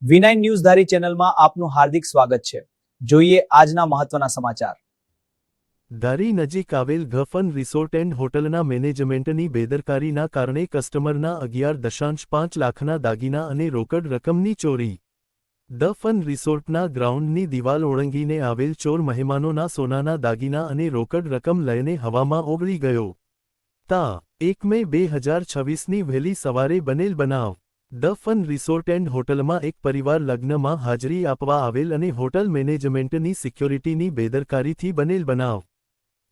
V9 news ધારી ચેનલમાં આપનું હાર્દિક સ્વાગત છે। જોઈએ આજના મહત્વના સમાચાર। ધારી નજીક આવેલ ગફન રિસોર્ટ એન્ડ હોટલના મેનેજમેન્ટની બેદરકારીના કારણે કસ્ટમરના 11.5 લાખના દાગીના અને રોકડ રકમની ચોરી। ધ ફન રિસોર્ટના ગ્રાઉન્ડની દિવાલ ઓળંગીને આવેલ ચોર મહેમાનોના સોનાના દાગીના અને રોકડ રકમ લઈને હવામાં ઓગળી ગયો। તા 1 મે 2026ની વહેલી સવારે બનેલ બનાવ। ધ ફન રિસોર્ટ એન્ડ હોટલમાં એક પરિવાર લગ્નમાં હાજરી આપવા આવેલ અને હોટલ મેનેજમેન્ટની સિક્યોરિટીની બેદરકારીથી બનેલ બનાવ।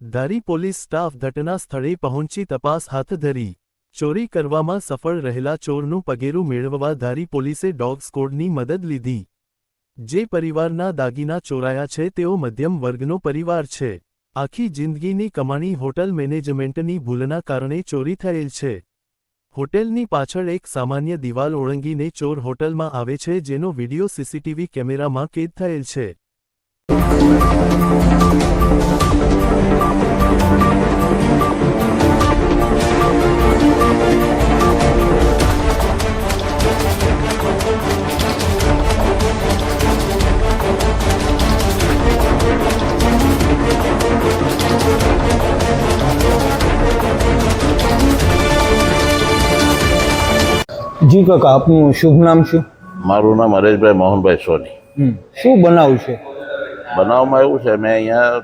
ધારી પોલીસ સ્ટાફ ઘટના સ્થળે પહોંચી તપાસ હાથ ધરી। ચોરી કરવામાં સફળ રહેલા ચોરનું પગેરું મેળવવા ધારી પોલીસે ડોગ સ્કોડની મદદ લીધી। જે પરિવારના દાગીના ચોરાયા છે તેઓ મધ્યમ વર્ગનો પરિવાર છે। આખી જિંદગીની કમાણી હોટલ મેનેજમેન્ટની ભૂલના કારણે ચોરી થયેલ છે। હોટેલની પાછળ એક સામાન્ય દિવાલ ઓળંગીને ચોર હોટલમાં આવે છે, જેનો વિડિયો સીસીટીવી કેમેરામાં કેદ થયેલ છે। જી કાકા, આપનું શુભ નામ શું? મારું નામ હરેશભાઈ મોહનભાઈ સોની। શું બનાવ છે? બનાવમાં એવું છે, મેં અહીંયા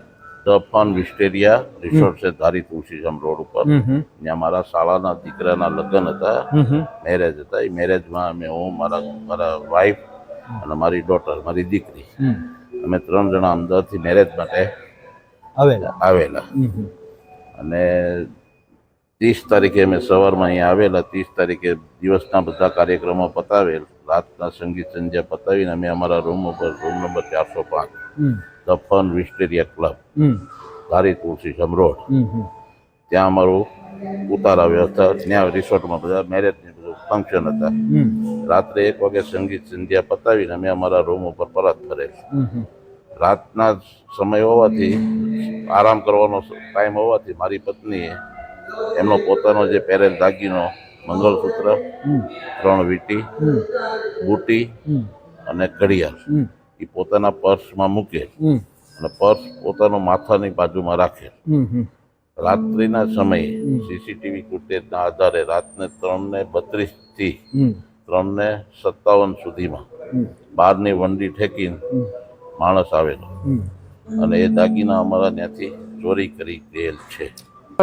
ધ ફન વિસ્ટેરિયા રિસોર્ટ છે ધારી તુલસીધામ રોડ ઉપર, ત્યાં મારા શાળાના દીકરાના લગ્ન હતા, મેરેજ હતા। એ મેરેજમાં હું મારા વાઈફ અને મારી ડોટર, મારી દીકરી, અમે 3 જણા અમદાવાદથી મેરેજ માટે આવેલા અને 30 તારીખે અમે સવારમાં અહીંયા આવેલા। 30 તારીખે દિવસના બધા કાર્યક્રમો પતાવેલ, રાતના સંગીત સંધ્યા પતાવીને અમે અમારા રૂમ ઉપર, room number 405 the fun Wisteria club Dhari Tulsidham road, ત્યાં અમારું ઉતારા વ્યવસ્થા, ત્યાં રિસોર્ટમાં બધા મેરેજની બધું ફંક્શન હતા। રાત્રે 1 વાગે સંગીત સંધ્યા પતાવીને અમે અમારા રૂમ ઉપર પરત ફરેલ। રાતના સમય હોવાથી, આરામ કરવાનો ટાઈમ હોવાથી, મારી પત્નીએ એમનો પોતાનો જે પહેરેલ દાગીનો, મંગળસૂત્ર, 3 વીંટી, બુટી અને ઘડિયાળ એ પોતાના પર્સમાં મૂકેલ અને પર્સ પોતાનો માથાની બાજુમાં રાખેલ। રાત્રિના સમયે સીસીટીવી ફૂટેજના આધારે રાતને 3:32 થી 3:57 સુધીમાં બહારની વંડી ઠેકીને માણસ આવેલો અને એ દાગીના અમારા ત્યાંથી ચોરી કરી ગયેલ છે।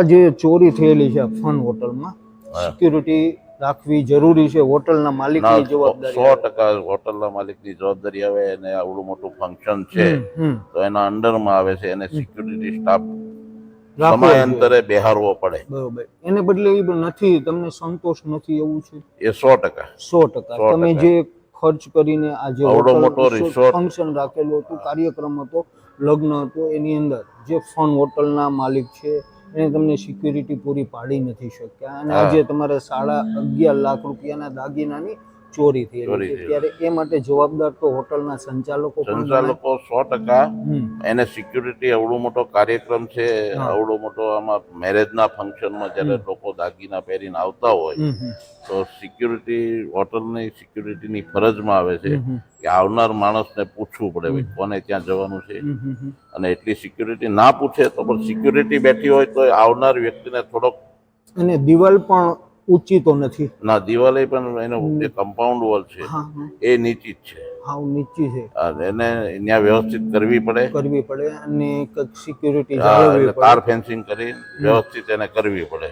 જે ચોરી થયેલી છે ફન હોટલમાં, સિક્યુરિટી રાખવી જરૂરી છે? હોટલના માલિકની જવાબદારી? 100% હોટલના માલિકની જવાબદારી આવે। અને આવડું મોટું ફંક્શન છે તો એના અંડરમાં આવે છે, એને સિક્યુરિટી સ્ટાફ સમયાંતરે બેહારવો પડે। બરોબર, એને બદલે એ નથી, તમને સંતોષ નથી એવું છે? એ 100%। તમે જે ખર્ચ કરીને આજે આવડો મોટો રિસોર્ટ ફંક્શન રાખેલું હતું, કાર્યક્રમ હતો, લગ્ન હતો, એની અંદર જે ફન હોટલના માલિક છે એને તમને સિક્યુરિટી પૂરી પાડી નથી શક્યા અને આજે તમારે 11.5 લાખ રૂપિયાના દાગીનાની ચોરી થયેલી છે, ત્યારે એ માટે જવાબદાર તો હોટલના સંચાલકો 100%। એને સિક્યુરિટી, આવડો મોટો કાર્યક્રમ છે, આવડો મોટો આમાં મેરેજના ફંક્શનમાં જ્યારે લોકો દાગીના પહેરીને આવતા હોય તો સિક્યુરિટી, હોટલની સિક્યુરિટીની ફરજમાં આવે છે કે આવનાર માણસને પૂછવું પડે ભાઈ કોને ત્યાં જવાનું છે, અને એટલી સિક્યુરિટી ના પૂછે તો પણ સિક્યુરિટી બેઠી હોય તો આવનાર વ્યક્તિને થોડોક, અને દિવાલ પણ ઊંચી તો નથી ના, દિવાલે પણ એનો જે કમ્પાઉન્ડ વોલ છે એ નીચી જ છે, હાવ નીચી છે, એને ત્યાં વ્યવસ્થિત કરવી પડે અને સિક્યુરિટી જાળવવી પડે, તાર ફેન્સિંગ કરી વ્યવસ્થિત એને કરવી પડે।